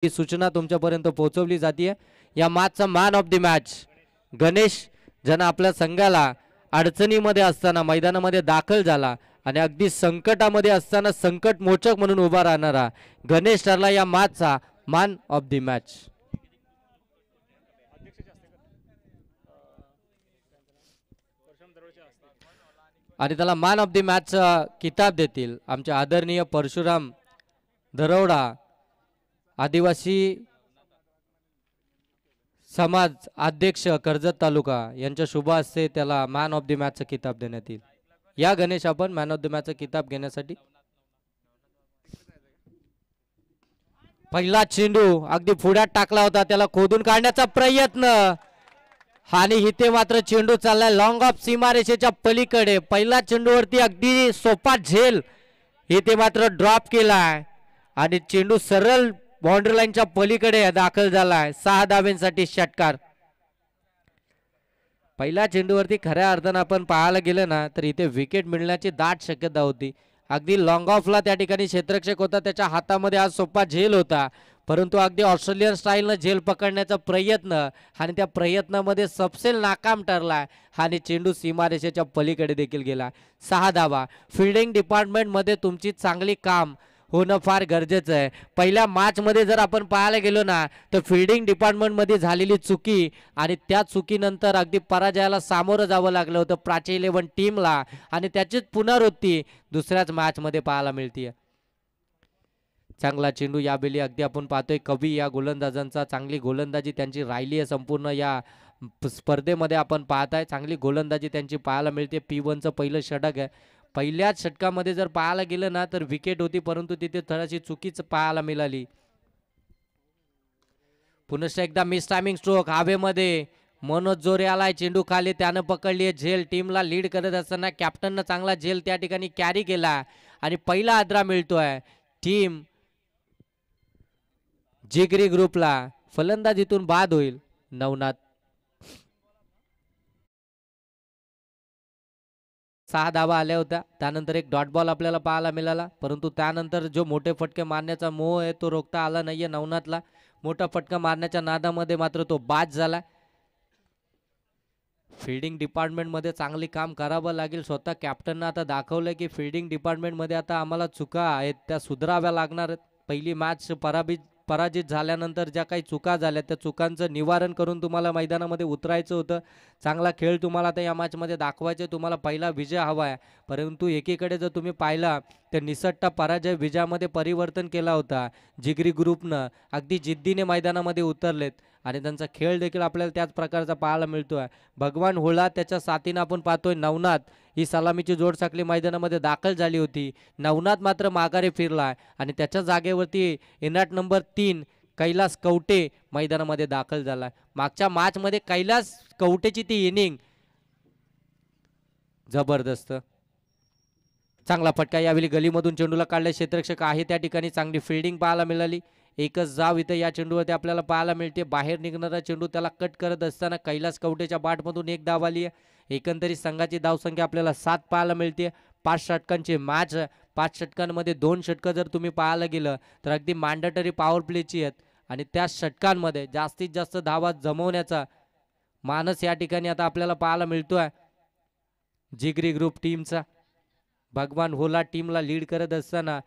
ही सूचना तुमच्यापर्यंत पोहोचवली जाते। या मॅचचा man of the match Ganesh ज्यानं आपल्या संघाला अडचणीमध्ये असताना मैदानामध्ये दाखल झाला आणि अगदी संकटामध्ये असताना संकट मोचक म्हणून उभा राहणारा गणेश ठरला या मॅचचा मॅन ऑफ द मॅच। आणि त्याला मॅन ऑफ द मॅच किताब देतील आमचे आदरणीय परशुराम दरोडा आदिवासी समाज अध्यक्ष कर्जत तालुका यांच्या शुभ हस्ते त्याला मॅन ऑफ द मॅचचा किताब देण्यात येईल। या गणेश आपण मॅन ऑफ द मॅचचा किताब घेण्यासाठी पहिला चेंडू अगदी पुढ्यात टाकला होता, त्याला खोदून काढण्याचा प्रयत्न आणि इथे मात्र चेंडू चाललाय लॉंग ऑफ सीमारेषेच्या पलीकडे। पहिला चेंडूवरती अगदी सोपा झेल, इथे मात्र ड्रॉप केलाय आणि चेंडू सरळ बाउंड्री लाईनच्या पलीकडे दाखल झालाय। 6 धावांसाठी षटकार। पहिल्या चेंडूवरती खऱ्या अर्थानं आपण पाहायला गेलं ना तर इथे विकेट मिळण्याची दाट शक्यता होती। अगदी लॉंग ऑफला त्या ठिकाणी क्षेत्ररक्षक होता, त्याच्या हातामध्ये आज सोपा झेल होता, परंतु अगदी ऑस्ट्रेलियन स्टाईलनं झेल पकडण्याचा प्रयत्न आणि त्या प्रयत्नामध्ये सपसेल नाकाम ठरला आणि चेंडू सीमारेषेच्या पलीकडे देखील गेला। 6 धावा। फिल्डिंग डिपार्टमेंटमध्ये तुमची चांगली काम होणं फार गरजेचं आहे। पहिल्या मॅचमध्ये जर आपण पाहायला गेलो ना तर फिल्डिंग डिपार्टमेंटमध्ये झालेली चुकी आणि त्या चुकीनंतर अगदी पराजयाला सामोरं जावं लागलं होतं प्राची 11 टीमला आणि त्याचीच पुनरावृत्ती दुसऱ्याच मॅचमध्ये पाहायला मिळते। चांगला चेंडू यावेळी अगदी आपण पाहतोय कवी या गोलंदाजांचा चांगली गोलंदाजी त्यांची राहिली आहे संपूर्ण या स्पर्धेमध्ये आपण पाहताय। चांगली गोलंदाजी त्यांची पाहायला मिळते। P1चं पहिलं षटक आहे। पहिल्याच षटकामध्ये जर पाहायला गेलं ना तर विकेट होती, परंतु तिथे थोडीशी चुकीच पाहायला मिळाली। पुन्हा एकदा मिस टायमिंग स्ट्रोक हवेमध्ये मनोज जोरे आलाय, चेंडू खाली त्यानं पकडली आहे झेल। टीमला लीड करत असताना कॅप्टननं चांगला झेल त्या ठिकाणी कॅरी केला आणि पहिला आद्रा मिळतोय टीम जिगरी ग्रुपला। फलंदाजीतून बाद होईल नवनाथ। 6 धावा आल्या होत्या, त्यानंतर एक डॉट बॉल आपल्याला पाहायला मिळाला, परंतु त्यानंतर जो मोठे फटके मारण्याचा मोह आहे तो रोखता आला नाहीये नवनाथला। मोठा फटका मारण्याच्या नादामध्ये मात्र तो बाद झाला। फिल्डिंग डिपार्टमेंटमध्ये चांगली काम करावं लागेल। स्वतः कॅप्टननं आता दाखवलं की फिल्डिंग डिपार्टमेंटमध्ये आता आम्हाला चुका आहेत त्या सुधाराव्या लागणार आहेत। पहिली मॅच पराजित झाल्यानंतर ज्या काही चुका झाल्या त्या चुकांचं निवारण करून तुम्हाला मैदानामध्ये उतरायचं होतं। चांगला खेळ तुम्हाला आता या मॅचमध्ये दाखवायचे, तुम्हाला पहिला विजय हवा आहे, परंतु एकीकडे जर तुम्ही पाहिला तर निसटता पराजय विजयामध्ये परिवर्तन केला होता। जिगरी ग्रुपनं अगदी जिद्दीने मैदानामध्ये उतरलेत आणि त्यांचा खेळ देखील आपल्याला त्याच प्रकारचा पाहायला मिळतोय। भगवान होळा त्याच्या साथीनं आपण पाहतोय नवनाथ ही सलामीची जोड साखळी मैदानामध्ये दाखल झाली होती। नवनाथ मात्र माघारी फिरला आणि त्याच्या जागेवरती इनाट नंबर 3 कैलास कवटे मैदानामध्ये दाखल झाला। मागच्या मॅचमध्ये कैलास कवटेची ती इनिंग जबरदस्त। चांगला फटका यावेळी गलीमधून चेंडूला काढले, क्षेत्ररक्षक आहे त्या ठिकाणी चांगली फिल्डिंग पाहायला मिळाली। एकच जाव इथे या चेंडूवरती आपल्याला पाहायला मिळते। बाहेर निघणारा चेंडू त्याला कट करत असताना कैलास कवटेच्या बॅटमधून एक धाव आली आहे। एकंदरीत संघाची धावसंख्या आपल्याला 7 पाहायला मिळते। 5 षटकांची मॅच, 5 षटकांमध्ये 2 षटकं जर तुम्ही पाहायला गेलं तर अगदी मॅन्डेटरी पॉवर प्लेची आहेत आणि त्या षटकांमध्ये जास्तीत जास्त धावा जमवण्याचा मानस या ठिकाणी आता आपल्याला पाहायला मिळतोय जिगरी ग्रुप टीमचा। भगवान होला टीमला लीड करत असताना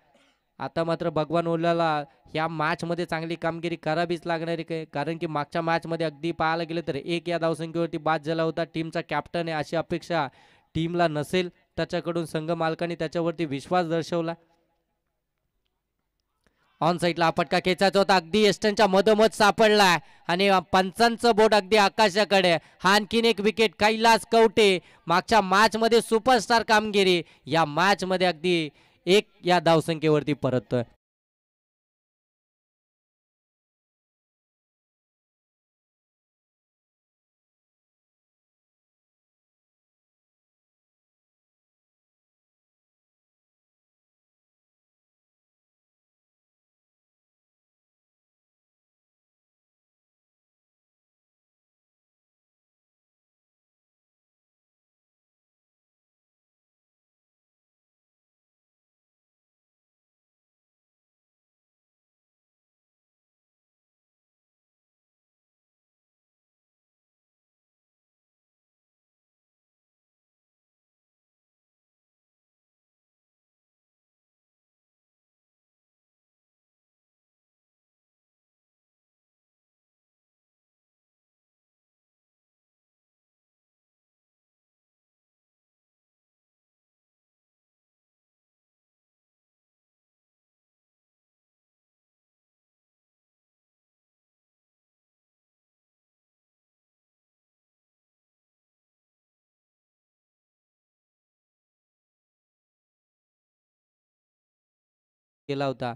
आता मात्र भगवान होलाला या मॅचमध्ये चांगली कामगिरी करावीच लागणार आहे, कारण की मागच्या मॅचमध्ये अगदी पाहायला गेलं तर 1 या धावसंख्येवरती बाद झाला होता। टीमचा कॅप्टन आहे अशी अपेक्षा टीमला नसेल, त्याच्याकडून संघ मालकांनी त्याच्यावरती विश्वास दर्शवला। ऑन साईडला फटका खेचायचा होता, अगदी एस्टनच्या मधोमध सापडला आणि पंचांचं बोट अगदी आकाशाकडे। हा आणखीन एक विकेट कैलास कवटे मागच्या मॅचमध्ये सुपरस्टार कामगिरी या मॅचमध्ये अगदी 1 या धावसंख्येवरती परततोय। केला होता.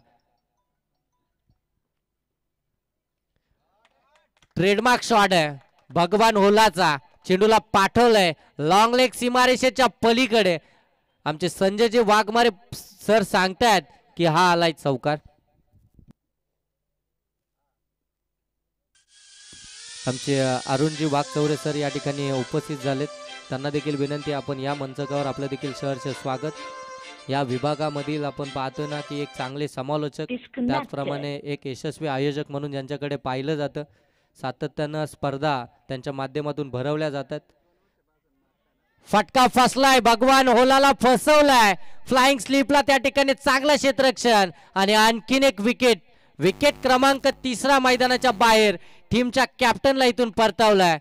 ट्रेडमार्क शॉट आहे भगवान होलाचा, चेंडूला पाठवलंय लॉंग लेग सीमारेषेच्या पलीकडे. आमचे संजयजी वाघमारे सर सांगतायत की हा आलाय चौकार. आमचे अरुणजी वाघचौरे सर या ठिकाणी उपस्थित झालेत. त्यांना देखील विनंती, आपण या मंचकावर आपलं देखील सहर्ष स्वागत. या विभागामधील आपण पाहतो ना की एक चांगले समालोचक, त्याचप्रमाणे एक यशस्वी आयोजक म्हणून ज्यांच्याकडे पाहिलं जातं. सातत्यानं स्पर्धा त्यांच्या माध्यमातून भरवल्या जातात. फटका फसलाय, भगवान होलाला फसवलाय. फ्लाइंग स्लीपला त्या ठिकाणी चांगलं क्षेत्ररक्षण आणि आणखीन एक विकेट. विकेट क्रमांक 3 मैदानाच्या बाहेर. टीमच्या कॅप्टनला इथून परतावलाय.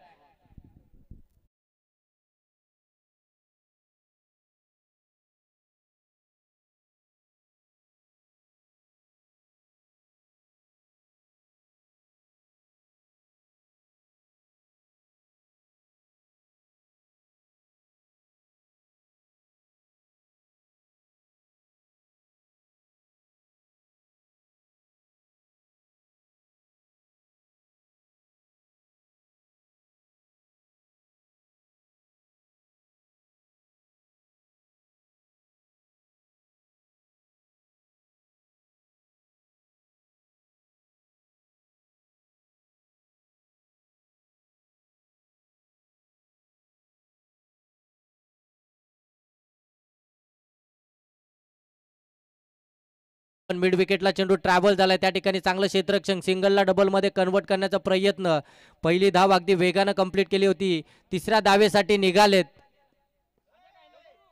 मिड विकेटला चेंडू ट्रॅव्हल झालाय, त्या ठिकाणी चांगलं क्षेत्ररक्षण, सिंगलला डबल मध्ये कन्वर्ट करण्याचा प्रयत्न. पहिली धाव अगदी वेगानं कंप्लीट केली होती. तिसऱ्या धावेसाठी निघालेत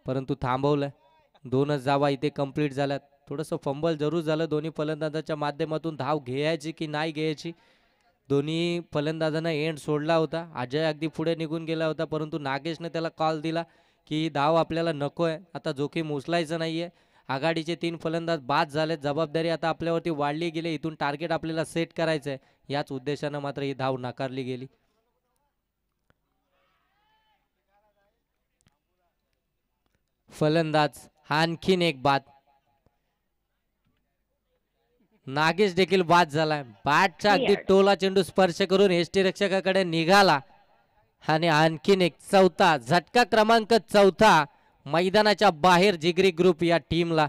परंतु थांबवलंय. 2च धावा इथे कंप्लीट झाल्यात. थोडंसं फंबल जरूर झालं. दोन्ही फलंदाजाच्या माध्यमातून धाव घ्यायची की नाही घ्यायची, दोन्ही फलंदाजांना एंड सोडला होता. अजय अगदी पुढे निघून गेला होता परंतु नागेशने त्याला कॉल दिला की धाव आपल्याला नको आहे, आता जोखीम उचलायचं नाहीये. आघाडीचे 3 फलंदाज बाद झालेत. जबाबदारी आता आपल्यावरती वाढली गेली. इथून टार्गेट आपल्याला सेट करायचं आहे. याच उद्देशानं मात्र ही धाव नाकारली गेली. फलंदाज आणखीन एक बाद. नागेश देखील बाद झालाय. बॅटच्या अगदी टोला चेंडू स्पर्श करून यष्टीरक्षकाकडे निघाला आणि आणखीन एक चौथा झटका क्रमांक 4 मैदानाच्या बाहेर जिगरी ग्रुप या टीमला.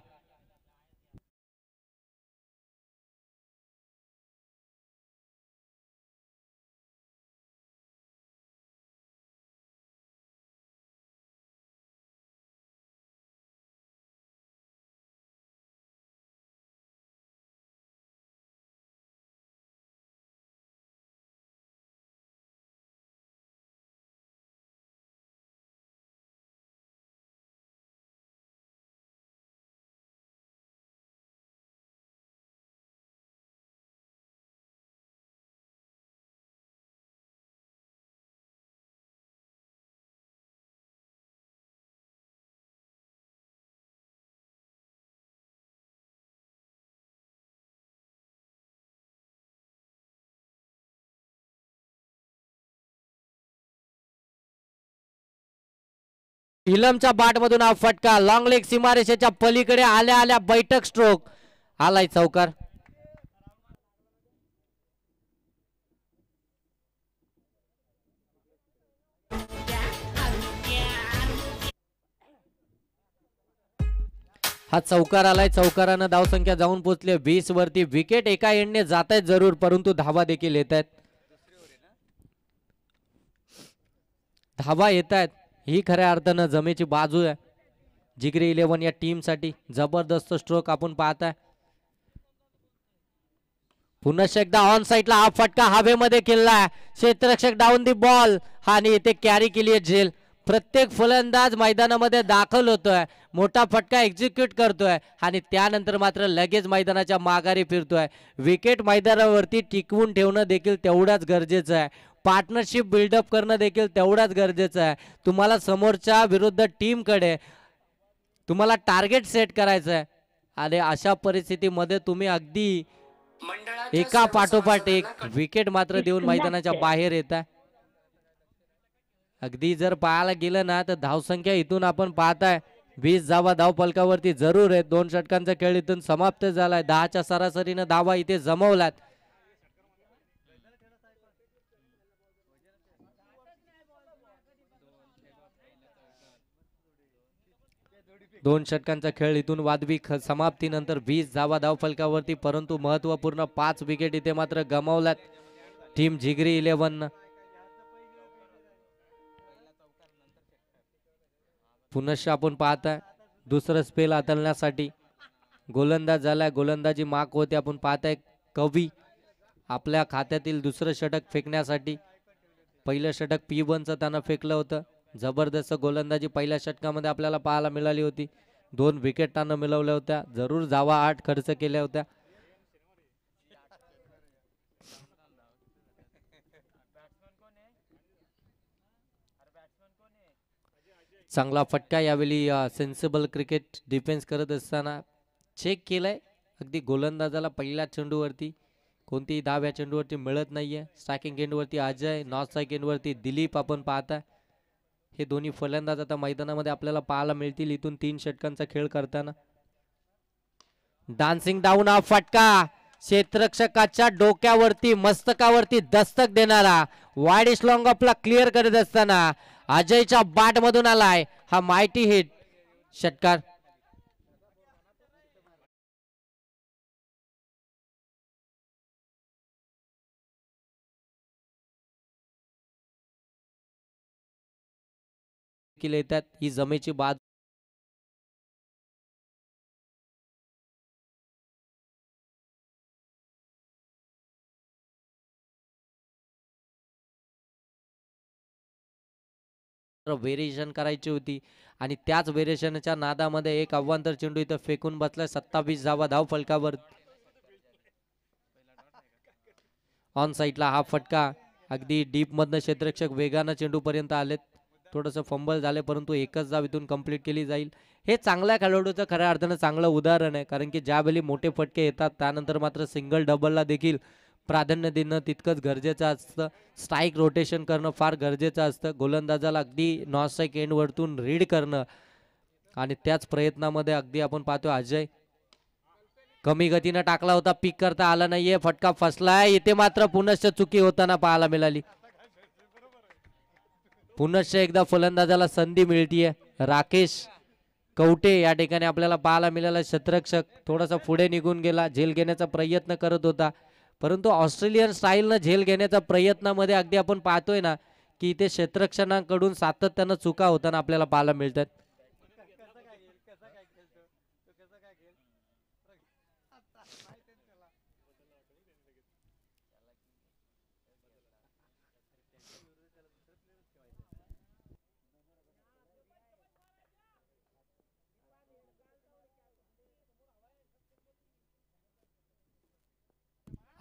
इलमच्या बाट मधून हा फटका लॉंग लेग सीमारेषेच्या पलीकडे आल्या आल्या बैठक स्ट्रोक आलाय चौकार. हा चौकार आलाय. चौकारानं धावसंख्या जाऊन पोहोचली 20 वरती. विकेट एका एंडने जात आहेत जरूर परंतु धावा देखील येत आहेत. धावा येत आहेत ही खऱ्या अर्थानं जमेची बाजू आहे जिगरी 11 या टीम साठी. जबरदस्त स्ट्रोक आपण पाहताय. पुन्हा एकदा ऑन साइडला हा फटका हवेमध्ये केलाय. क्षेत्ररक्षक डाऊन दी बॉल आणि इथे कॅरी केली आहे झेल. प्रत्येक फलंदाज मैदानामध्ये दाखल होतोय, मोठा फटका एक्झिक्यूट करतोय आणि त्यानंतर मात्र लगेच मैदानाच्या माघारी फिरतोय. विकेट मैदानावरती टिकवून ठेवणं देखील तेवढाच गरजेचं आहे. पार्टनरशिप बिल्डअप करणं देखील तेवढाच गरजेचं आहे. तुम्हाला समोरच्या विरुद्ध टीमकडे तुम्हाला टार्गेट सेट करायचं आहे आणि अशा परिस्थितीमध्ये तुम्ही अगदी एका पाठोपाठ एक विकेट मात्र देऊन मैदानाच्या बाहेर येत आहे. अगदी जर पाहायला गेलं ना तर धावसंख्या इथून आपण पाहताय 20 धावा धावफलकावरती जरूर आहेत. 2 षटकांचा खेळ इथून समाप्त झालाय. 10च्या सरासरीनं धावा इथे जमवल्यात. दोन षटकांचा खेळ इथून वादवी समाप्तीनंतर 20 धावा धावफलकावरती, परंतु महत्वपूर्ण 5 विकेट इथे मात्र गमावल्यात टीम जिगरी 11. पुनश्च आपण पाहताय दुसरं स्पेल हाताळण्यासाठी गोलंदाज झालाय. गोलंदाजी माग होते. आपण पाहताय कवी आपल्या खात्यातील दुसरं षटक फेकण्यासाठी. पहिलं षटक P1चं त्यानं फेकलं होतं. जबरदस्त गोलंदाजी पहिल्या षटकामध्ये आपल्याला पाहायला मिळाली होती. 2 विकेट त्यानं मिळवल्या होत्या. जरूर धावा 8 खर्च केल्या होत्या. चांगला फटका यावेळी सेन्सिबल क्रिकेट डिफेन्स करत असताना चेक केलाय. अगदी गोलंदाजाला पहिल्या चेंडूवरती कोणतीही धाव या चेंडूवरती मिळत नाहीये. स्ट्रायकिंग एंडवरती अजय, नॉन स्ट्राईक एंडवरती दिलीप आपण पाहता. हे दोन्ही फलंदाज आता मैदानामध्ये आपल्याला पाहायला मिळतील इथून 3 षटकांचा खेळ करताना. डान्सिंग डाऊन हा फटका क्षेत्ररक्षकाच्या डोक्यावरती मस्तकावरती दस्तक देणारा वाईड लॉंग ऑफला क्लिअर करत असताना अजयच्या बॅट मधून आलाय हा मायटी हिट. षटकार येतात. ही जमेची बाद व्हेरिएशन करायची होती आणि त्याच व्हेरिएशनच्या नादामध्ये एक अव्वांतर चेंडू इथं फेकून बसलाय. 27 धावा धाव फलकावर. ऑन साईडला हा फटका अगदी डीप मधनं क्षेत्ररक्षक वेगानं चेंडू पर्यंत आलेत. थोडंसं फंबल झाले परंतु एकच धाव इथून कंप्लीट केली जाईल. हे चांगल्या खेळाडूचं खऱ्या अर्थानं चांगलं उदाहरण आहे. कारण की ज्यावेळी मोठे फटके येतात त्यानंतर मात्र सिंगल डबलला देखील प्राधान्य देणं तितकंच गरजेचं असतं. स्ट्राईक रोटेशन करणं फार गरजेचं असतं. गोलंदाजाला अगदी नॉन स्ट्राईक एंडवरतून रीड करणं आणि त्याच प्रयत्नामध्ये अगदी आपण पाहतो अजय कमी गतीनं टाकला होता. पीक करता आला नाहीये. फटका फसलाय. इथे मात्र पुनश्च चुकी होताना पाहायला मिळाली. पुनश्च एकदा फलंदाजाला संधी मिळतीये. राकेश कवटे या ठिकाणी आपल्याला पाहायला मिळाला. क्षेत्ररक्षक थोडासा पुढे निघून गेला. झेल घेण्याचा प्रयत्न करत होता परंतु ऑस्ट्रेलियन स्टाईलनं झेल घेण्याच्या प्रयत्नामध्ये अगदी आपण पाहतोय ना की इथे क्षेत्ररक्षकांकडून सातत्यानं चुका होताना आपल्याला पाहायला मिळतात.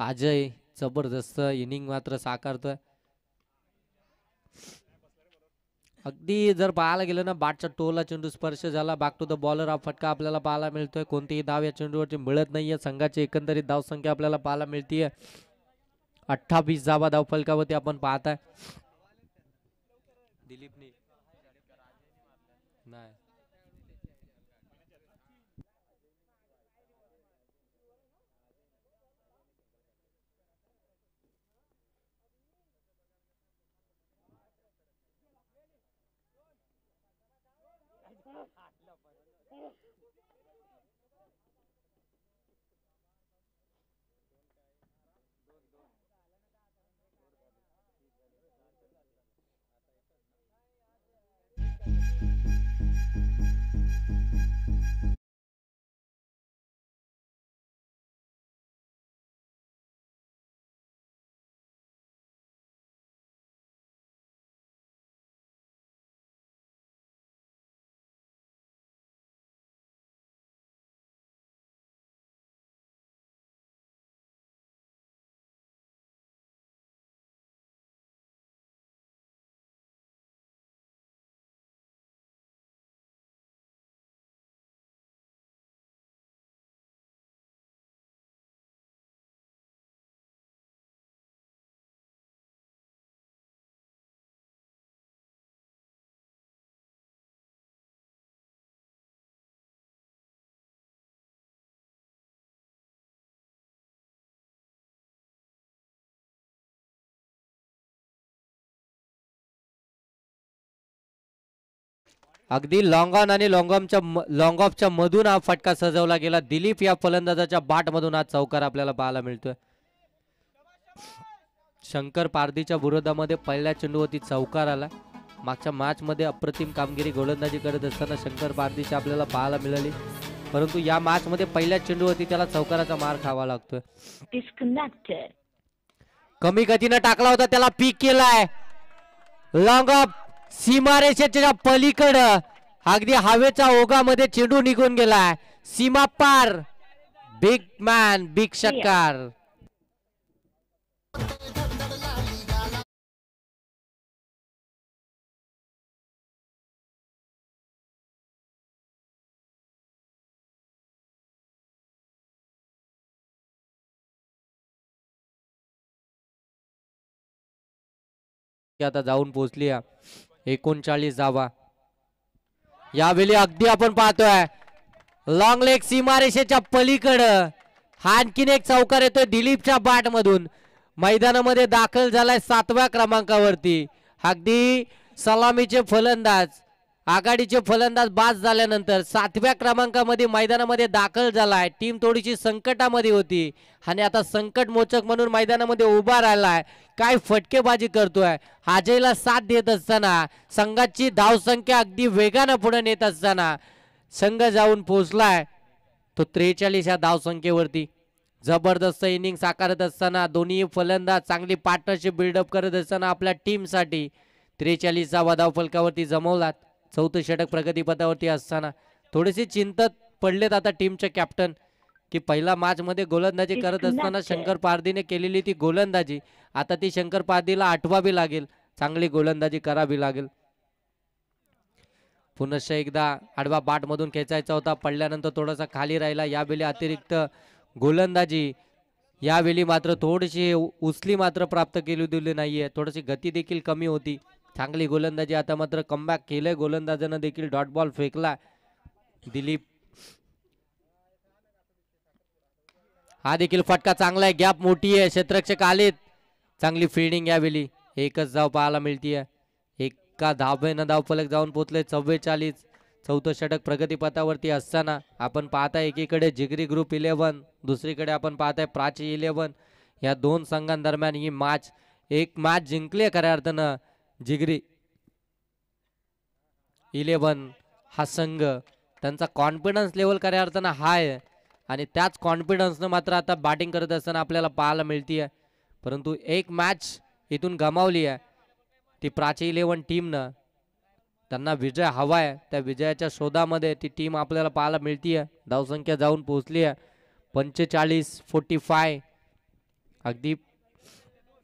अजय जबरदस्त इनिंग मात्र साकारतोय. अगदी जर पाहायला गेलं ना बॅटच्या टोला चेंडू स्पर्श झाला. बॅक टू द बॉलर हा फटका आपल्याला पाहायला मिळतोय. कोणतीही धाव या चेंडूवरती मिळत नाहीये. संघाची एकंदरीत धावसंख्या आपल्याला पाहायला मिळतीये 28 धावा धाव फलकावरती आपण पाहताय. दिलीपने नाही अगदी लॉंग ऑन आणि लॉंग ऑफच्या मधून हा फटका सजवला गेला. दिलीप या फलंदाजाच्या बाट मधून हा चौकार आपल्याला पाहायला मिळतोय. शंकर पारदीच्या विरोधामध्ये पहिल्या चेंडूवरती चौकार आला. मागच्या मॅच मध्ये अप्रतिम कामगिरी गोलंदाजी करत असताना शंकर पारदीची आपल्याला पाहायला मिळाली, परंतु या मॅच मध्ये पहिल्या चेंडूवरती त्याला चौकाराचा मार खावा लागतोय. Disconnected. कमी गतीनं टाकला होता, त्याला पीक केलाय. लॉंग ऑफ सीमारेषेच्या पलीकडं अगदी हवेच्या ओघामध्ये चेंडू निघून गेलाय. सीमा पार. बिग मॅन बिग षटकार. आता जाऊन पोहोचली 39 धावा. यावेळी अगदी आपण पाहतोय लॉंग लेग सीमारेषेच्या पलीकडं हा आणखीन एक चौकार येतोय दिलीपच्या बॅट मधून. मैदानामध्ये दाखल झालाय 7व्या क्रमांकावरती. अगदी सलामीचे फलंदाज, आघाडीचे फलंदाज बाद झाल्यानंतर 7व्या क्रमांकामध्ये मैदानामध्ये दाखल झालाय. टीम थोडीशी संकटामध्ये होती आणि आता संकट मोचक म्हणून मैदानामध्ये उभा राहिलाय. काय फटकेबाजी करतोय. अजयला साथ देत असताना संघाची धावसंख्या अगदी वेगानं पुढे नेत असताना संघ जाऊन पोहोचलाय तो 43 या धावसंख्येवरती. जबरदस्त इनिंग साकारत असताना दोन्ही फलंदाज चांगली पार्टनरशिप बिल्डअप करत असताना आपल्या टीमसाठी 43वा धाव फलकावरती जमवलात. चौथं षटक प्रगतीपथावरती असताना थोडेसे चिंतत पडलेत आता टीमचे कॅप्टन की पहिला मॅच मध्ये गोलंदाजी करत असताना शंकर पारदीने केलेली ती गोलंदाजी आता ती शंकर पारदीला आठवावी लागेल, चांगली गोलंदाजी करावी लागेल. पुनश्च एकदा आडवा बाट मधून खेचायचा होता, पडल्यानंतर थोडासा खाली राहिला. यावेळी अतिरिक्त गोलंदाजी यावेळी मात्र थोडीशी उचली मात्र प्राप्त केली दिली नाहीये, थोडीशी गती देखील कमी होती. चांगली गोलंदाजी आता मात्र कमबॅक केलंय गोलंदाजानं देखील. डॉट बॉल फेकला दिलीप. हा देखील फटका चांगला आहे, गॅप मोठी आहे, क्षेत्ररक्षक आलेत. चांगली फिल्डिंग यावेळी. एकच धाव पाहायला मिळतीये. एका धावेनं धावफलक जाऊन पोहोचले 44. चौथं षटक प्रगतीपथावरती असताना आपण पाहताय एकीकडे जिगरी ग्रुप 11, दुसरीकडे आपण पाहताय प्राची 11. या दोन संघांदरम्यान ही मॅच, एक मॅच जिंकली खऱ्या अर्थानं जिगरी 11 हा संघ. त्यांचा कॉन्फिडन्स लेवल खऱ्या अर्थानं हाय आणि त्याच कॉन्फिडन्सनं मात्र आता बॅटिंग करत असताना आपल्याला पाहायला मिळतीये. परंतु एक मॅच इथून गमावली आहे ती प्राची 11 टीमनं. त्यांना विजय हवाय, त्या विजयाच्या शोधामध्ये ती टीम आपल्याला पाहायला मिळतीये. धावसंख्या जाऊन पोहोचली आहे 45-45. अगदी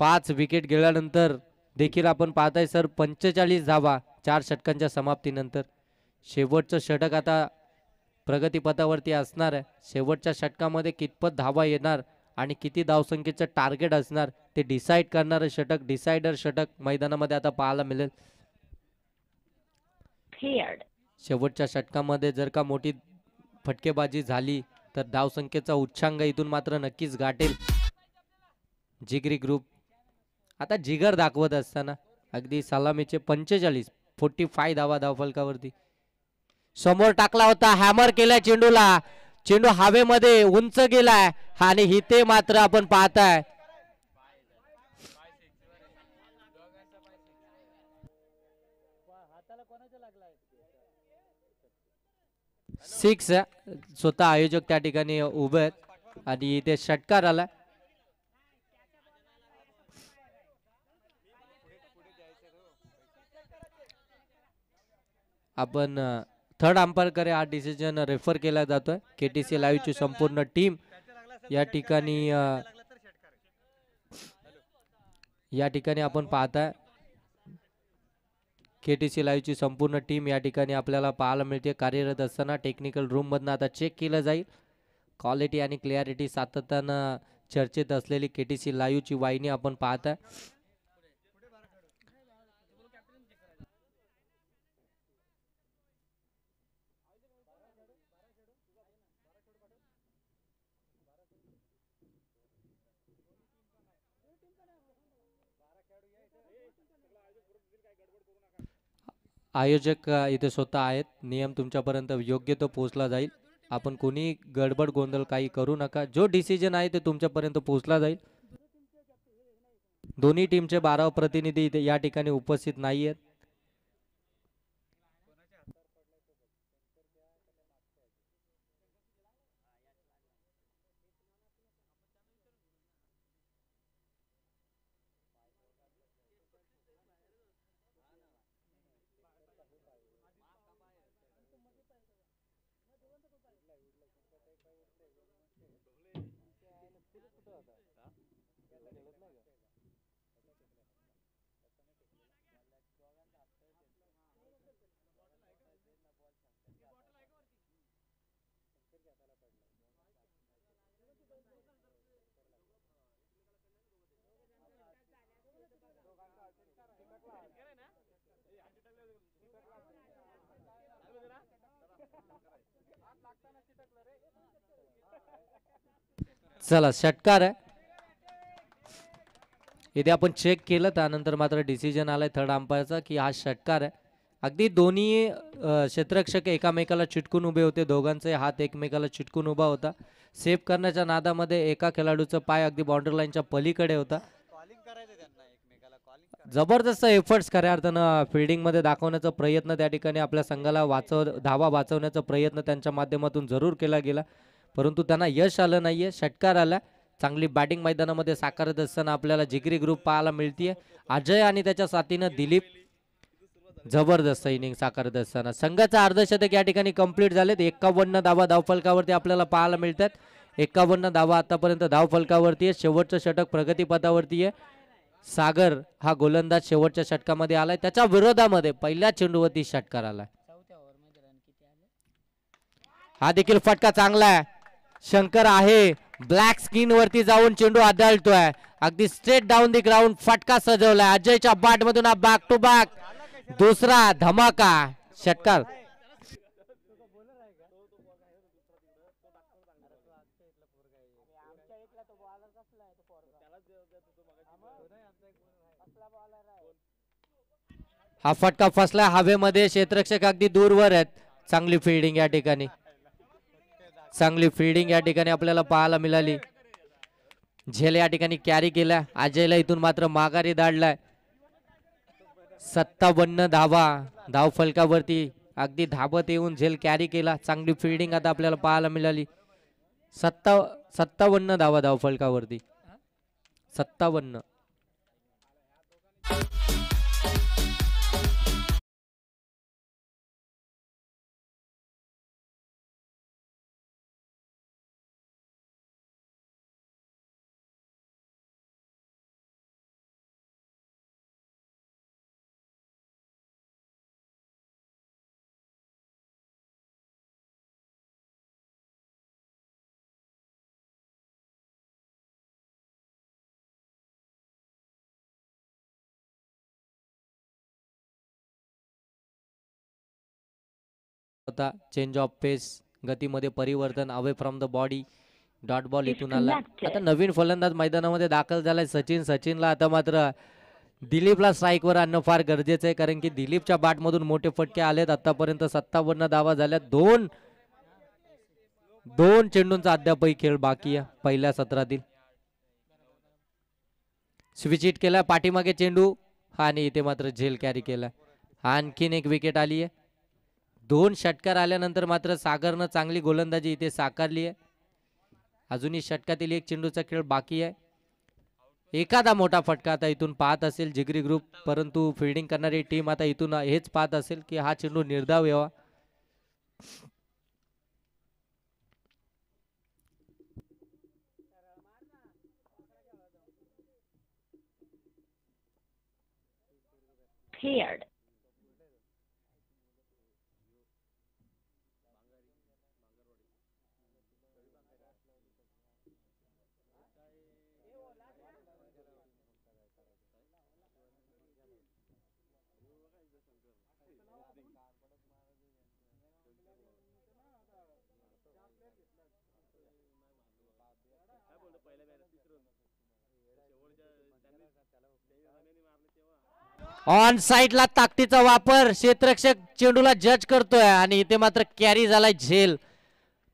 5 विकेट गेल्यानंतर देखील आपण पाहताय सर 45 धावा 4 षटकांच्या समाप्तीनंतर. शेवटचं षटक आता प्रगतीपथावरती असणार आहे. शेवटच्या षटकामध्ये कितपत धावा येणार आणि किती धावसंख्येचं टार्गेट असणार ते डिसाईड करणारं षटक, डिसायडर षटक मैदानामध्ये आता पाहायला मिळेल. शेवटच्या षटकामध्ये जर का मोठी फटकेबाजी झाली तर धावसंख्येचा उच्चांक इथून मात्र नक्कीच गाठेल जिगरी ग्रुप. आता जिगर दाखवत असताना अगदी सलामीचे 45 धावा धावफलकावरती. समोर टाकला होता, हॅमर केलाय चेंडूला, चेंडू हवेमध्ये उंच गेलाय आणि इथे मात्र आपण पाहताय 6. स्वतः आयोजक त्या ठिकाणी उभे आहेत आणि इथे षटकार आला. आपण थर्ड अंपायर कडे हा डिसिजन रेफर केला जातोय. केटीसी लाईव्ह ची संपूर्ण टीम या ठिकाणी आपण पाहताय केटीसी लाईव्ह ची संपूर्ण टीम या ठिकाणी आपल्याला पाहायला मिळते कार्यरत असताना. टेक्निकल रूम मधनं आता चेक केलं जाईल. क्वालिटी आणि क्लिअरिटी सातत्यानं चर्चेत असलेली केटीसी लाईव्ह ची वाहिनी आपण पाहताय. आयोजक इथे स्वतः आहेत. नियम तुमच्यापर्यंत योग्य तो पोहोचला जाईल. आपण कोणी गडबड गोंधळ काही करू नका. जो डिसिजन आहे ते तुमच्यापर्यंत पोहोचला जाईल. दोन्ही टीमचे 12 प्रतिनिधी इथे या ठिकाणी उपस्थित नाही आहेत. चला षटकार आहे. इथे आपण चेक केलं त्यानंतर मात्र डिसिजन आलाय थर्ड अंपायरचा की हा षटकार आहे. अगदी दोन्ही क्षेत्ररक्षक एकामेकाला चिटकून उभे होते. दोघांचे हात एकमेकाला चिटकून उभा होता. सेव्ह करण्याच्या नादामध्ये एका खेळाडूचा पाय अगदी बाउंड्री लाईनच्या पलीकडे होता. जबरदस्त एफर्ट्स खऱ्या अर्थानं फिल्डिंग मध्ये दाखवण्याचा प्रयत्न त्या ठिकाणी आपल्या संघाला धावा वाचवण्याचा प्रयत्न त्यांच्या माध्यमातून जरूर केला गेला, परंतु त्यांना यश आलं नाहीये. षटकार आला. चांगली बॅटिंग मैदानामध्ये साकारत असताना आपल्याला जिगरी ग्रुप पाहायला मिळतीये. अजय आणि त्याच्या साथीनं दिलीप जबरदस्त इनिंग साकारत असताना संघाचा अर्धशतक या ठिकाणी कंप्लीट झालेत. 51 धावा धावफलकावरती आपल्याला पाहायला मिळतात. 51 धावा आतापर्यंत धावफलकावरती आहे. शेवटचं षटक प्रगतीपथावरती आहे. सागर हा गोलंदाज शेवटच्या षटकामध्ये आलाय. त्याच्या विरोधामध्ये पहिल्या चेंडूवरती षटकार आलाय. हा देखील फटका चांगला आहे. शंकर आहे ब्लॅक स्किन वरती जाऊन चेंडू आदळतोय. अगदी स्ट्रेट डाऊन दी ग्राउंड फटका सजवलाय. अजयच्या बॅट मधून हा बॅक टू बॅक दुसरा धमाका षटकार. हा फटका फसला हवेमध्ये. क्षेत्ररक्षक अगदी दूरवर आहेत. चांगली फिल्डिंग या ठिकाणी, चांगली फिल्डिंग या ठिकाणी आपल्याला पाहायला मिळाली. झेल या ठिकाणी कॅरी केला. अजयला इथून मात्र माघारी धाडलाय. 57 धावा धावफलकावरती अगदी धाबत येऊन झेल कॅरी केला. चांगली फिल्डिंग आता आपल्याला पाहायला मिळाली. 57 धावा धावफलकावरती. 57. चेंज ऑफ पेस, गतीमध्ये परिवर्तन, away from the body, dot ball इथून आला. आता नवीन फलंदाज मैदानामध्ये दाखल झालाय सचिन. सचिनला आता मात्र दिलीपला स्ट्राईकवर आणणं फार गरजेचं आहे, कारण की दिलीपच्या बॅटमधून मोठे फटके आलेत. आतापर्यंत 57 धावा झाल्या. दोन चेंडूंचा अद्यापही खेळ बाकी आहे पहिल्या सत्रातील. स्विच हिट केला पाठीमागे चेंडू आणि इथे मात्र झेल कॅरी केला. आणखीन एक विकेट आली आहे. 2 षटकार आल्यानंतर मात्र सागरनं चांगली गोलंदाजी इथे साकारली आहे. अजूनही षटकातील एक चेंडूचा खेळ बाकी आहे. एखादा मोठा फटका आता इथून पाहत असेल जिगरी ग्रुप, परंतु फिल्डिंग करणारी टीम आता इथून हेच पाहत असेल की हा चेंडू निर्धाव यावा. Paired. ऑन साईडला ताकदीचा वापर, क्षेत्ररक्षक चेंडूला जज करतोय आणि इथे मात्र कॅरी झालाय झेल.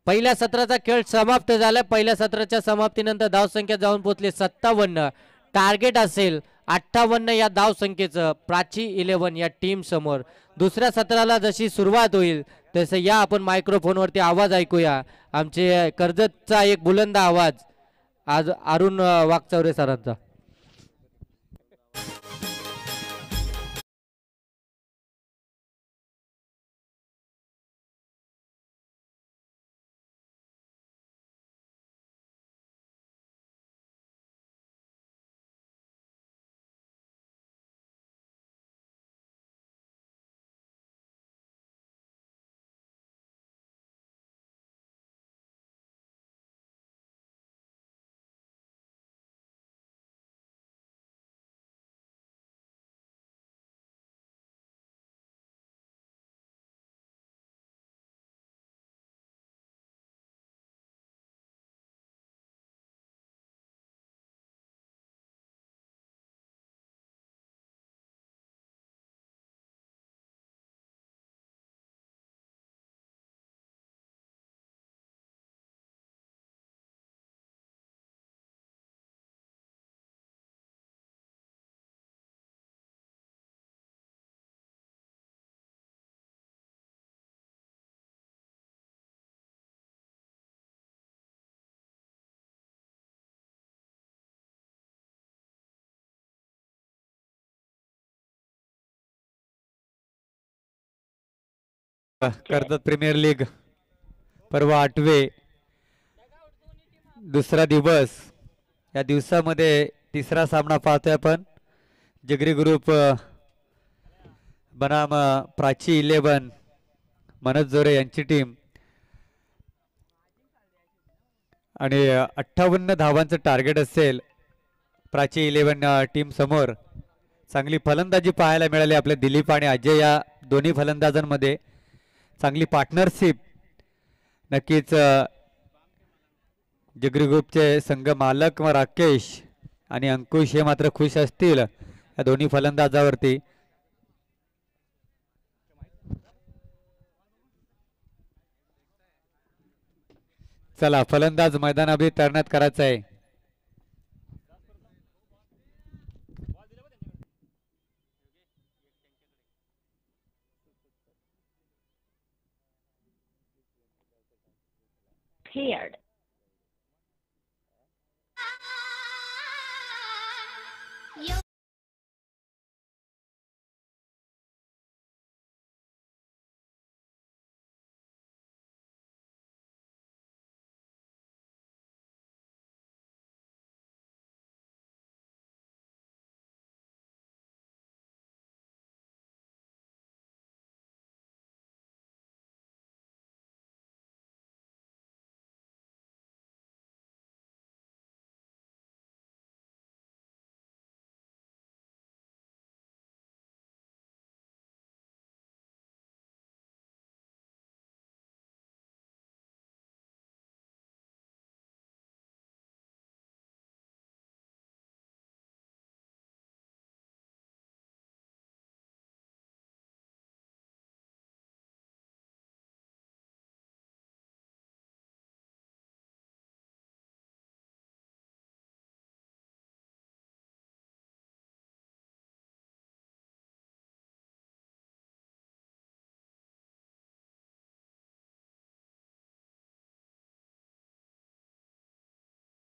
पहिल्या सत्राचा खेळ समाप्त झाला. पहिल्या सत्राच्या समाप्तीनंतर धावसंख्या जाऊन पोहोचली 57. टार्गेट असेल 58 या धावसंख्येचं प्राची 11 या टीम समोर. दुसऱ्या सत्राला जशी सुरुवात होईल तसं या आपण मायक्रोफोनवरती आवाज ऐकूया. आमचे कर्जतचा एक बुलंद आवाज आज अरुण वाकचौरे सरांचा. कर्जत प्रीमियर लीग पर्व 8वे दुसरा दिवस. या दिवसामध्ये तिसरा सामना पाहतोय आपण. जिगरी ग्रुप बनाम प्राची 11 मनोज जोरे यांची टीम आणि 58 धावांचं टार्गेट असेल प्राची 11 टीम समोर. चांगली फलंदाजी पाहायला मिळाली आपल्या दिलीप आणि अजय या दोन्ही फलंदाजांमध्ये. चांगली पार्टनरशिप. नक्कीच जिगरी ग्रुपचे संघ मालक व राकेश आणि अंकुश हे मात्र खुश असतील या दोन्ही फलंदाजावरती. चला फलंदाज मैदानाभी तैनात करायचा आहे. Paired.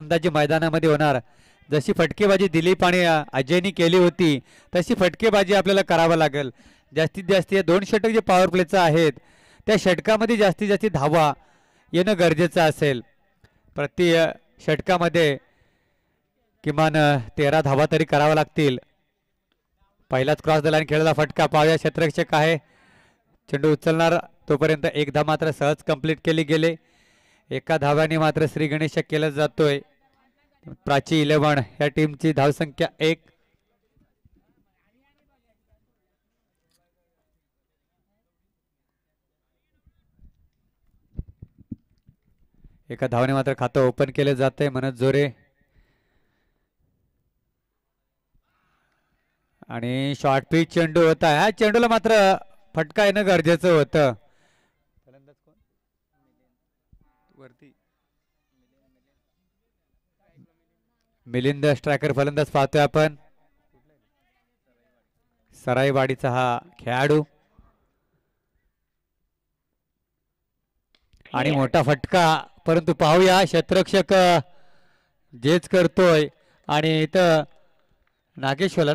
अंदाजे मैदानामध्ये होणार. जशी फटकेबाजी दिलीप आणि अजयनी केली होती तशी फटकेबाजी आपल्याला करावं लागेल. जास्तीत जास्त या 2 षटक जे पॉवर प्लेचं आहेत त्या षटकामध्ये जास्तीत जास्त धावा येणं गरजेचं असेल. प्रति षटकामध्ये किमान 13 धावा तरी कराव्या लागतील. पहिलाच क्रॉस द लाईन खेळला फटका. पाहूया क्षेत्ररक्षक आहे चेंडू उचलणार तोपर्यंत एक धाव मात्र सहज कंप्लीट केली गेले. एका धाव्याने मात्र श्री गणेश केलं जातोय. प्राची 11 या टीमची धावसंख्या 1. एका धावाने मात्र खातं ओपन केलं जातंय. मनोज जोरे आणि शॉर्ट पिच चेंडू होता. ह्या चेंडूला मात्र फटका येणं गरजेचं होतं. फलंदाज कोण वरती? मिलिंद स्ट्रायकर फलंदाज पाहतोय आपण. सराईवाडीचा हा खेळाडू आणि Cleared. मोठा फटका. परंतु पाहूया क्षेत्ररक्षक जेच करतोय. आणि इथं नागेशवाला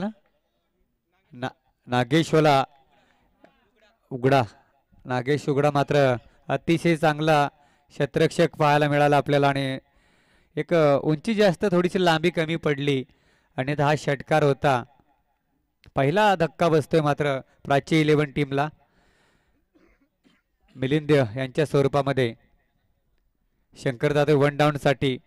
नागेशवाला उघडा नागेश उघडा मात्र अतिशय चांगला क्षेत्ररक्षक पाहायला मिळाला आपल्याला. आणि एक उंची जास्त थोडीशी लांबी कमी पडली आणि हा षटकार होता. पहिला धक्का बसतोय मात्र प्राची 11 टीमला मिलिंद यांच्या स्वरूपामध्ये. शंकर जाधव 1 डाऊन साठी.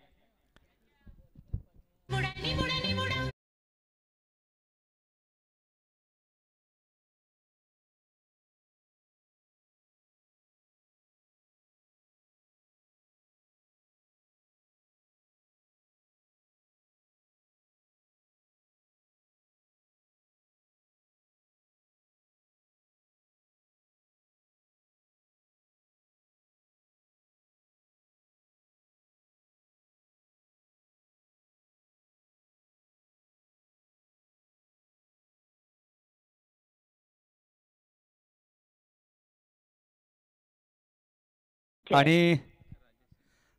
आणि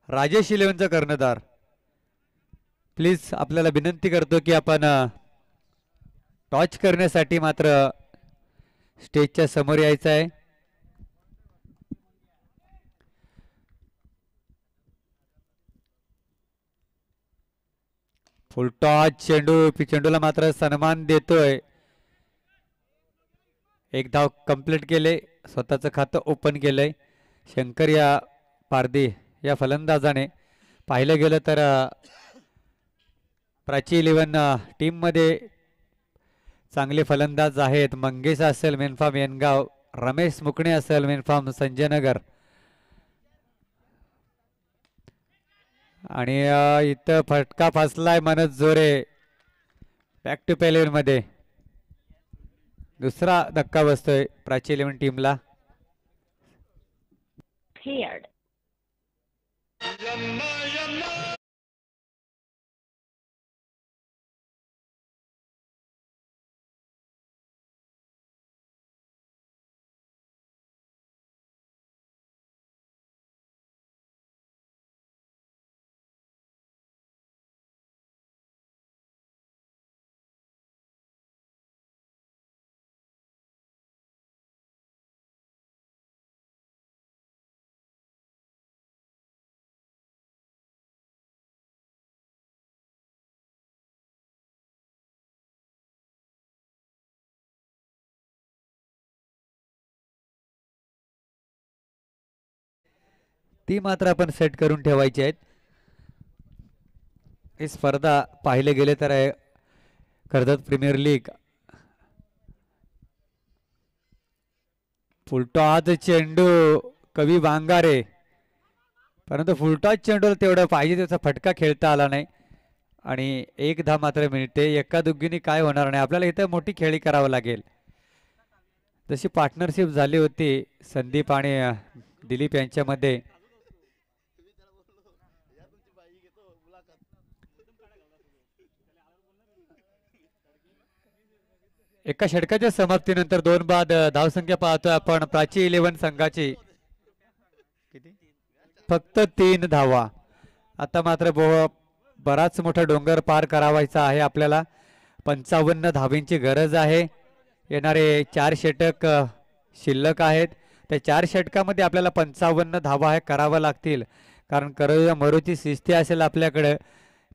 राजेश 11चा कर्णधार प्लीज आपल्याला विनंती करतो की आपण टॉच करण्यासाठी मात्र स्टेजच्या समोर यायचं आहे. फुल टॉच चेंडू. चेंडूला मात्र सन्मान देतोय. एक धाव कंप्लीट केले. स्वतःचं खातं ओपन केलंय शंकर या पारदी या फलंदाजाने. पाहिलं गेलं तर प्राची 11 टीममध्ये चांगले फलंदाज आहेत. मंगेश असेल मेनफार्म येनगाव, रमेश मुकणे असेल मेनफार्म संजयनगर. आणि इथं फटका फसलाय मनोज जोरे बॅक टू पेलेन मध्ये. दुसरा धक्का बसतोय प्राची 11 टीमला. Cleared. ती मात्र आपण सेट करून ठेवायची आहेत. ही स्पर्धा पाहिले गेले तर आहे कर्जत प्रीमियर लीग. फुलटॉच चेंडू कवी बांगारे. परंतु फुलटॉच चेंडूला तेवढं पाहिजे त्याचा फटका खेळता आला नाही. आणि एक धाव मात्र मिळते. एका दुग्गीने काय होणार नाही. आपल्याला इथं मोठी खेळी करावं लागेल. जशी पार्टनरशिप झाली होती संदीप आणि दिलीप यांच्यामध्ये. एका षटकाच्या समाप्तीनंतर 2 बाद धावसंख्या पाहतोय आपण प्राची 11 संघाची. फक्त 3 धावा. आता मात्र बराच मोठा डोंगर पार करावायचा आहे आपल्याला. 55 धावींची गरज आहे. येणारे 4 षटक शिल्लक आहेत. त्या 4 षटकामध्ये आपल्याला 55 धावा हे करावं लागतील. कारण करवीर मरूची शिस्ती असेल आपल्याकडे.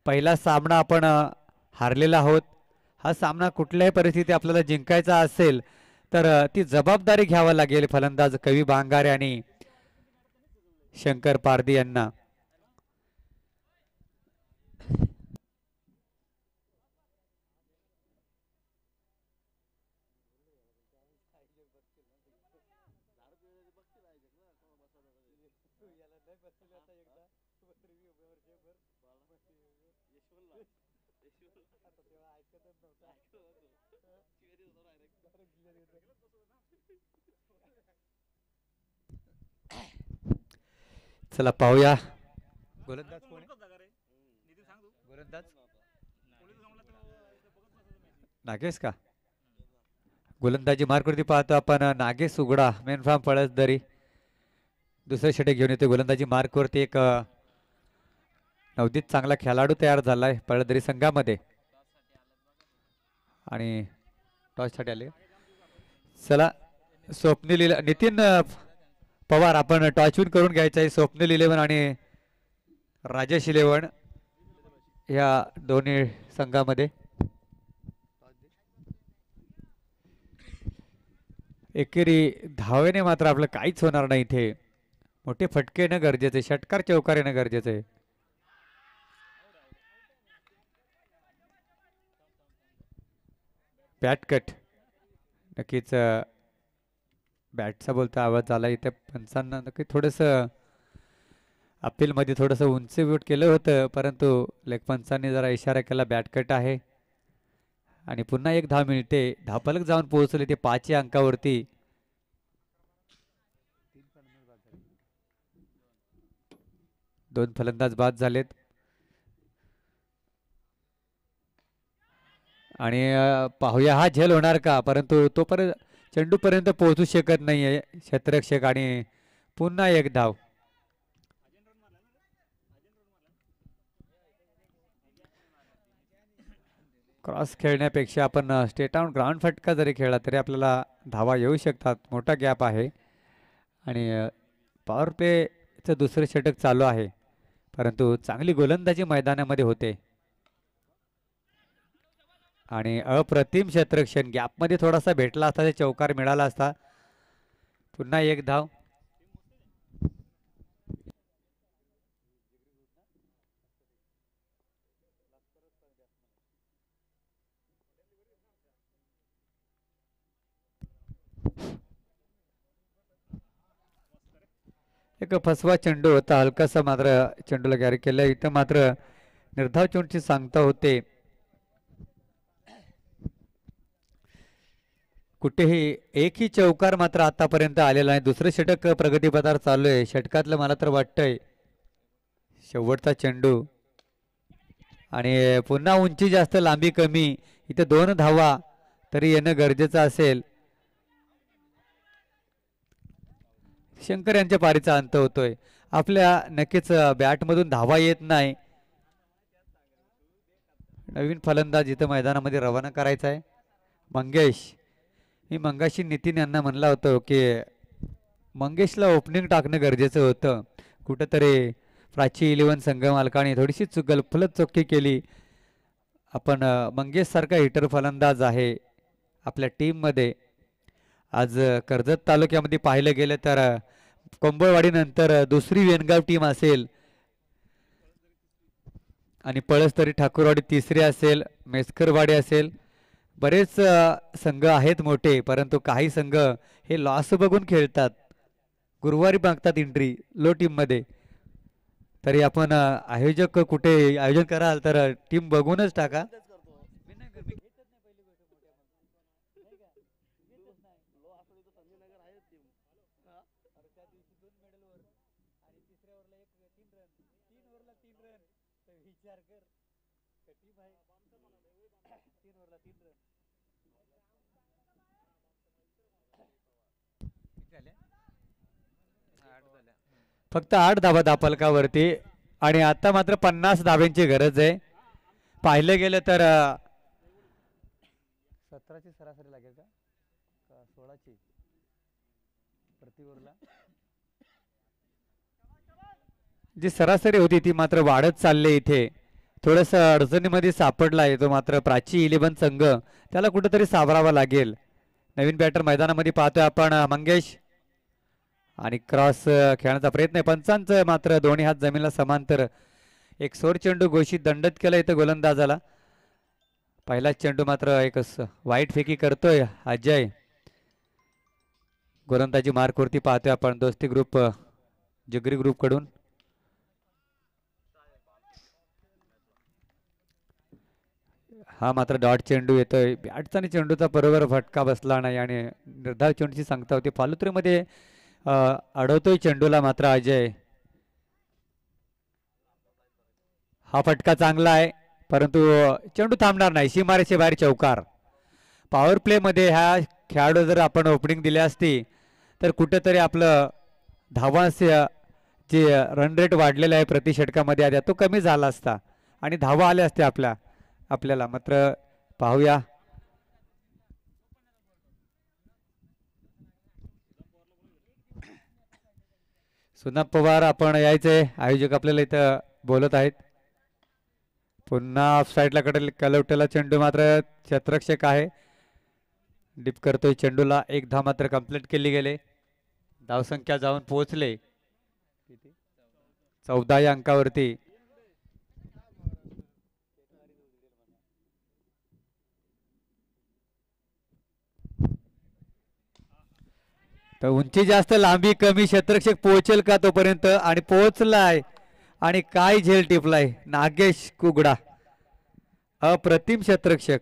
पहिला सामना आपण हारलेला आहोत. हा सामना कुठल्याही परिस्थिती आपल्याला जिंकायचा असेल तर ती जबाबदारी घ्यावी लागेल फलंदाज कवी बांगारे आणि शंकर पारदी यांना. चला पाहूया गोलंदाज कोण आहे? गोलंदाज नागेश का? गोलंदाजी मार्कवरती पाहतो आपण नागेश उघडा मेन फार्म पळसदरी दुसरे षटक घेऊन येतो. गोलंदाजी मार्कवरती एक नवदीत चांगला खेळाडू तयार झालाय पळसदरी संघामध्ये आणि टॉससाठी आले. चला स्वप्नील नितीन पवार आपण टॉच विन करून घ्यायचं आहे. स्वप्नील 11 आणि राजेश 11 या दोन्ही संघामध्ये एकेरी धावेने मात्र आपलं काहीच होणार नाही. इथे मोठे फटके येणं गरजेचं आहे. षटकार चौकार येणं गरजेचं आहे. बॅट कट नक्कीच बॅटचा बोलता आवाज आला इथे पंचांना नक्की थोडंसं अपीलमध्ये थोडंसं उंच विट केलं होतं परंतु लेग पंचांनी जरा इशारा केला बॅट कट आहे आणि पुन्हा एक 10 मिनिटे धापलक जाऊन पोहोचले ते 5 अंकावरती. दोन फलंदाज बाद झालेत आणि पाहूया हा झेल होणार का परंतु तोपर्यंत चेंडू पर्यंत पोहोचू शकत नाहीये क्षेत्ररक्षक आणि पुन्हा एक धाव. क्रॉस खेळण्यापेक्षा आपण स्टेट आउट ग्राउंड फटका जरी खेळला तरी आपल्याला धावा येऊ शकतात. मोठा गॅप आहे आणि पॉवर प्लेचं दुसरे षटक चालू आहे परंतु चांगली गोलंदाजी मैदानामध्ये होते आणि अप्रतिम क्षेत्ररक्षण गॅपमध्ये थोडासा भेटला असता ते चौकार मिळाला असता. पुन्हा एक धाव. एक फसवा चेंडू होता हलकासा मात्र चेंडूला कॅरी केलं. इथं मात्र निर्धाव चेंडूची सांगता होते. कुठेही एकही चौकार मात्र आतापर्यंत आलेला नाही. दुसरं षटक प्रगतीपथावर चालू आहे. षटकातलं मला तर वाटतंय शेवटचा चेंडू आणि पुन्हा उंची जास्त लांबी कमी. इथे 2 धावा तरी येणं गरजेचं असेल. शंकर यांच्या पारीचा अंत होतोय. आपल्या नक्कीच बॅटमधून धावा येत नाही. नवीन फलंदाज इथं मैदानामध्ये रवाना करायचा आहे मंगेश. मी मंगाशी नितीन यांना म्हणलं होतं की मंगेशला ओपनिंग टाकणं गरजेचं होतं. कुठंतरी प्राची 11 संघ मालकाने थोडीशी गलफलत चौकी केली. आपण मंगेश सारखा हिटर फलंदाज आहे आपल्या टीममध्ये. आज कर्जत तालुक्यामध्ये पाहिलं गेलं तर कोंबळवाडीनंतर दुसरी वेनगाव टीम असेल आणि पळसतरी ठाकूरवाडी तिसरी असेल, मेस्करवाडी असेल. बरेच संघ आहेत मोठे परंतु काही संघ हे लॉस बघून खेळतात. गुरुवारी मागतात एंट्री लो टीममध्ये. तरी आपण आयोजक कुठे आयोजन कराल तर टीम बघूनच टाका. फक्त 8 धावा दापलकावरती आणि आता मात्र 50 धाव्यांची गरज आहे. पाहिलं गेलं तर 17ची सरासरी लागेल का 16ची प्रति ओव्हरला जी सरासरी होती ती मात्र वाढत चालली. इथे थोडस अडचणीमध्ये सापडला आहे तो मात्र प्राची 11 संघ. त्याला कुठेतरी सावरावा लागेल. नवीन बॅटर मैदानामध्ये पाहतोय आपण मंगेश आणि क्रॉस खेळण्याचा प्रयत्न आहे. पंचांचं मात्र दोन्ही हात जमिनीला समांतर एक सोर चेंडू घोषित दंडत केला इथं गोलंदाजाला. पहिलाच चेंडू मात्र एक वाईट फेकी करतोय अजय. गोलंदाजी मार्कवरती पाहतोय आपण दोस्ती ग्रुप जिगरी ग्रुप कडून. हा मात्र डॉट चेंडू येतोय. बॅटचा आणि चेंडूचा बरोबर फटका बसला नाही आणि निर्धाव चेंडूची सांगता होती. फालुत्रीमध्ये अडवतोय चेंडूला मात्र अजय. हा फटका चांगला आहे परंतु चेंडू थांबणार नाही. सीमारेषे बाहेर चौकार. पॉवर प्लेमध्ये ह्या खेळाडू जर आपण ओपनिंग दिली असती तर कुठेतरी आपलं धावांचे जे रन रेट वाढलेला आहे प्रति षटकामध्ये आधी तो कमी झाला असता आणि धावा आल्या असत्या आपल्याला. मात्र पाहूया. सुनाप पवार आपण यायचे आयोजक आपल्याला इथं बोलत आहेत. पुन्हा ऑफ साईडला कडे कलवटेला चेंडू मात्र क्षेत्ररक्षक आहे. डिप करतोय चेंडूला. एक धाव मात्र कंप्लीट केली गेले. धावसंख्या जाऊन पोहोचले 14 या अंकावरती. तर उंची जास्त लांबी कमी क्षेत्ररक्षक पोहोचेल का तोपर्यंत आणि पोहोचलाय आणि काय झेल टिपलाय नागेश कुगडा. अप्रतिम क्षेत्ररक्षक.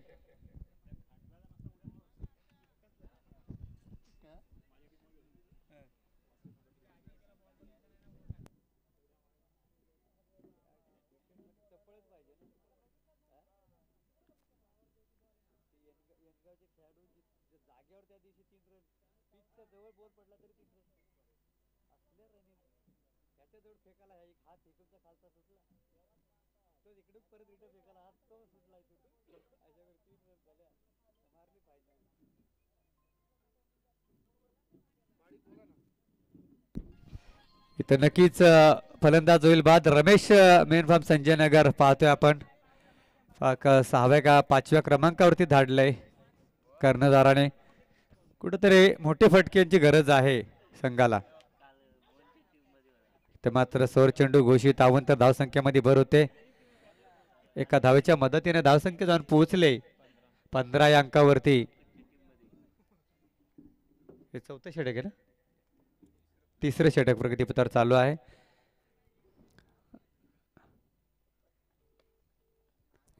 इथं नक्कीच फलंदाज होईल बाद. रमेश मेन फॉर्म संजय नगर पाहतोय आपण. 6व्या का 5व्या क्रमांकावरती धाडलंय कर्णधाराने. कुठेतरी मोठे फटक्यांची गरज आहे संघाला. तर मात्र सौर चेंडू घोषित. आवंत धावसंख्येमध्ये भर होते. एका धावेच्या मदतीने धावसंख्या जाऊन पोहोचले 15 या अंकावरती. हे 4थं षटक आहे ना. 3रं षटक प्रगतीपथावर चालू आहे.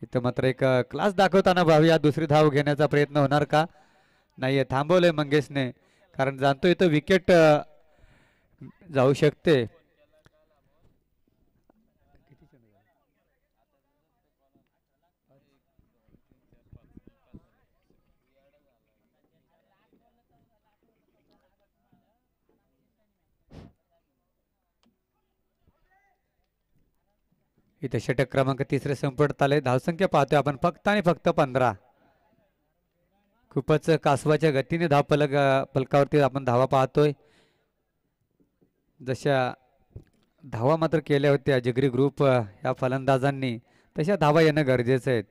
इथं मात्र एक क्लास दाखवताना भाऊया. दुसरी धाव घेण्याचा प्रयत्न होणार का. नाहीये. थांबवलंय मंगेशने कारण जाणतो इथं विकेट जाऊ शकते. इथे षटक क्रमांक 3 संपत आले. धावसंख्या पाहतोय आपण फक्त आणि फक्त 15. खूपच कासवाच्या गतीने धाव फलकावरती आपण धावा पाहतोय. जशा धावा मात्र केल्या होत्या जिगरी ग्रुप या फलंदाजांनी तशा धावा येणं गरजेचं आहे.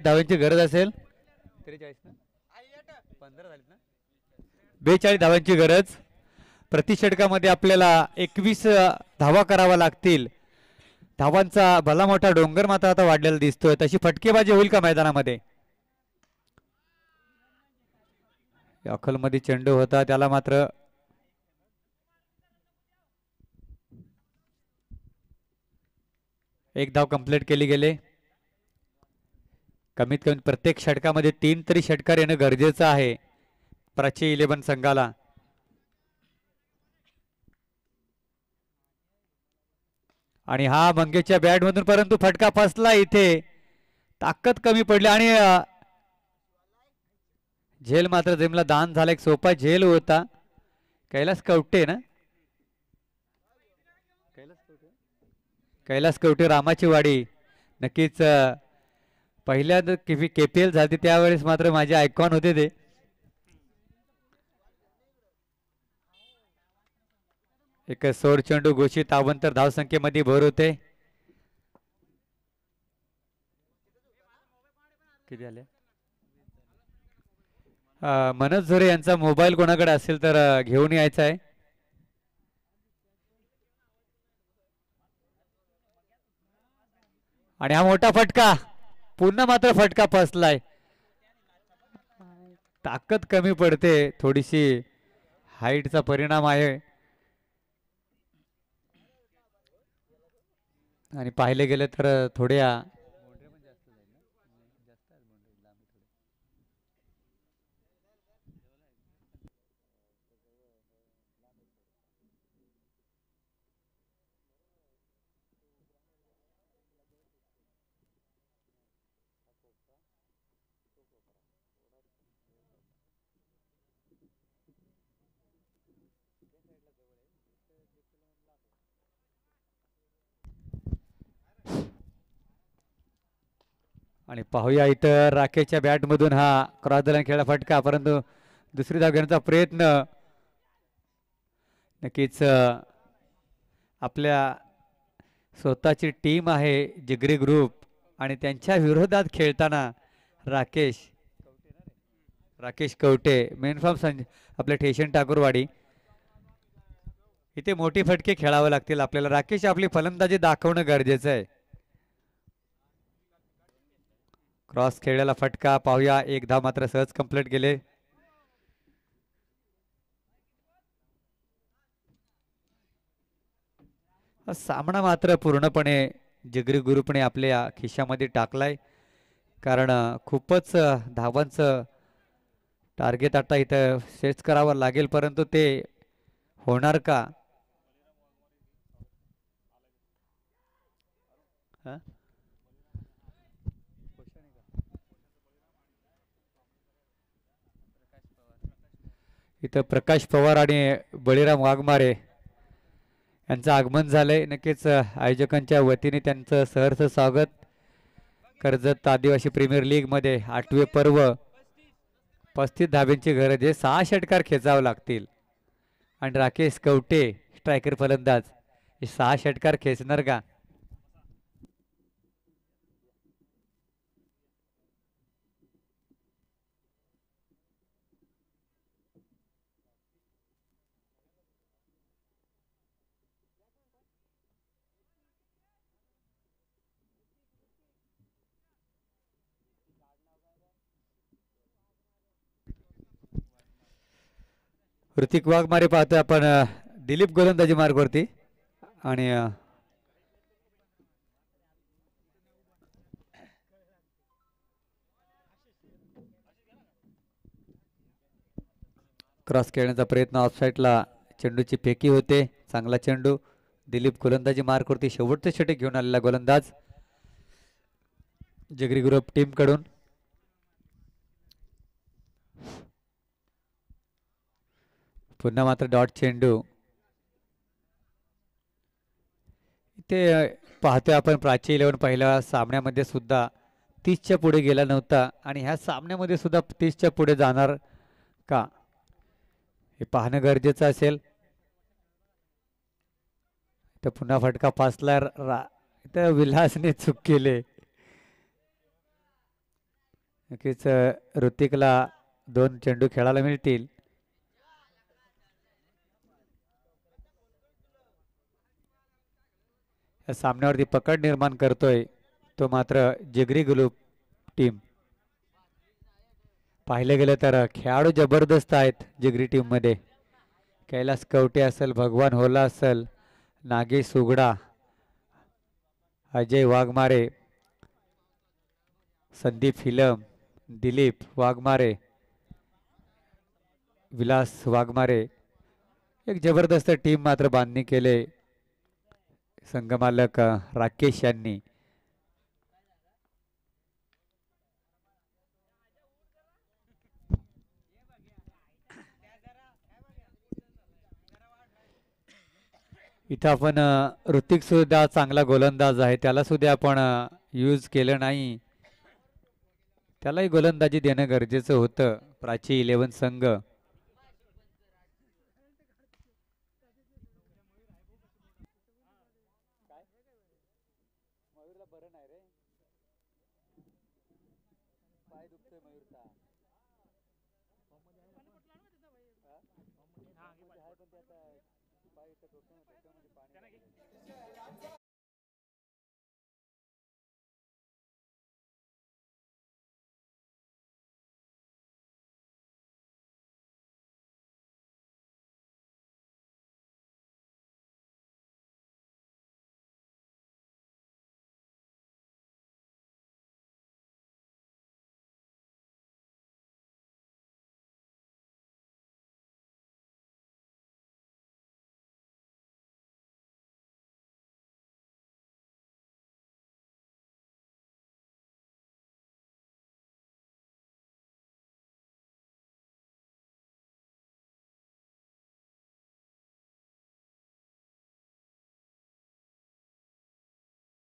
धावांची गरज असेल. 43 ना 15 झाली ना 42 धावांची गरज. प्रति षटकामध्ये आपल्याला 21 धावा करावा लागतील. धावांचा भला मोठा डोंगर मात्र आता वाढलेला दिसतोय. तशी फटकेबाजी होईल का मैदानामध्ये. अखलमध्ये चेंडू होता त्याला मात्र एक धाव कंप्लीट केली गेले. कमीत कमी प्रत्येक षटकामध्ये 3 तरी षटकार येणं गरजेचं आहे प्राची 11 संघाला. आणि हा मंगेशच्या बॅटमधून परंतु फटका फसला. इथे ताकद कमी पडली आणि झेल मात्र जमीनला दान झाला. एक सोपा झेल होता. कैलास कवटे ना कैलास कवटे रामाची वाडी. नक्कीच पहिल्यांदा KPL झाली त्यावेळेस मात्र माझे आयकॉन होते ते. एक सोड चेंडू घोषित ताबंतर धावसंख्येमध्ये भर होते. किती आले. मनोज झोरे यांचा मोबाईल कोणाकडे असेल तर घेऊन यायचा आहे. आणि हा मोठा फटका पुन्हा मात्र फटका फसलाय. ताकद कमी पडते थोडीशी हाईटचा परिणाम आहे. आणि पाहिले गेले तर थोड्या आणि पाहूया इथं राकेशच्या बॅटमधून हा क्रॉस द लाईन खेळला फटका. परंतु दुसरी धाव घेण्याचा प्रयत्न. नक्कीच आपल्या स्वतःची टीम आहे जिगरी ग्रुप आणि त्यांच्या विरोधात खेळताना राकेश कवटे मेन फॉर्म आपल्या ठेशन ठाकूरवाडी. इथे मोठी फटके खेळावे लागतील आपल्याला. राकेश आपली फलंदाजी दाखवणं गरजेचं आहे. क्रॉस खेळलेला फटका पाहूया. एक धाव मात्र सहज कंप्लीट गेले. सामना मात्र पूर्णपणे जिगरी ग्रुपने आपल्या खिशामध्ये टाकलाय. कारण खूपच धावांचं टार्गेट आता इथं सेट करावं लागेल. परंतु ते होणार का. इथं प्रकाश पवार आणि बळीराम वाघमारे यांचं आगमन झालंय. नक्कीच आयोजकांच्या वतीने त्यांचं सहर्ष स्वागत. कर्जत आदिवासी प्रीमियर लीग मध्ये 8वे पर्व. 35 धाब्यांची गरज आहे. 6 षटकार खेचावे लागतील आणि राकेश कवटे स्ट्रायकर फलंदाज हे 6 षटकार खेचणार का. ऋतिक वाघमारे पाहतोय आपण. दिलीप गोलंदाजी मार्गवरती आणि क्रॉस खेळण्याचा प्रयत्न. ऑफसाईडला चेंडूची फेकी होते. चांगला चेंडू. दिलीप गोलंदाजी मार्गवरती. शेवटचे षटक घेऊन आलेला गोलंदाज जिगरी ग्रुप टीम कडून. पुन्हा मात्र डॉट चेंडू. इथे पाहतोय आपण प्राची 11 पहिल्या सामन्यामध्ये सुद्धा 30च्या पुढे गेला नव्हता आणि ह्या सामन्यामध्ये सुद्धा 30च्या पुढे जाणार का हे पाहणं गरजेचं असेल. तर पुन्हा फटका फासला. इथं विलासने चूक केले. नक्कीच ऋतिकला 2 चेंडू खेळायला मिळतील. या सामन्यावरती पकड निर्माण करतोय तो मात्र जिगरी ग्रुप टीम. पाहिलं गेलं तर खेळाडू जबरदस्त आहेत जिगरी टीम मध्ये. कैलास कवटे असेल, भगवान होला असेल, नागेश सुगडा, अजय वाघमारे, संदीप फिलम, दिलीप वाघमारे, विलास वाघमारे. एक जबरदस्त टीम मात्र बांधणी केले संघमालक राकेश यांनी. इथं आपण ऋतिक सुद्धा चांगला गोलंदाज आहे, त्याला सुद्धा आपण यूज केलं नाही. त्यालाही गोलंदाजी देणं गरजेचं होतं. प्राची 11 संघ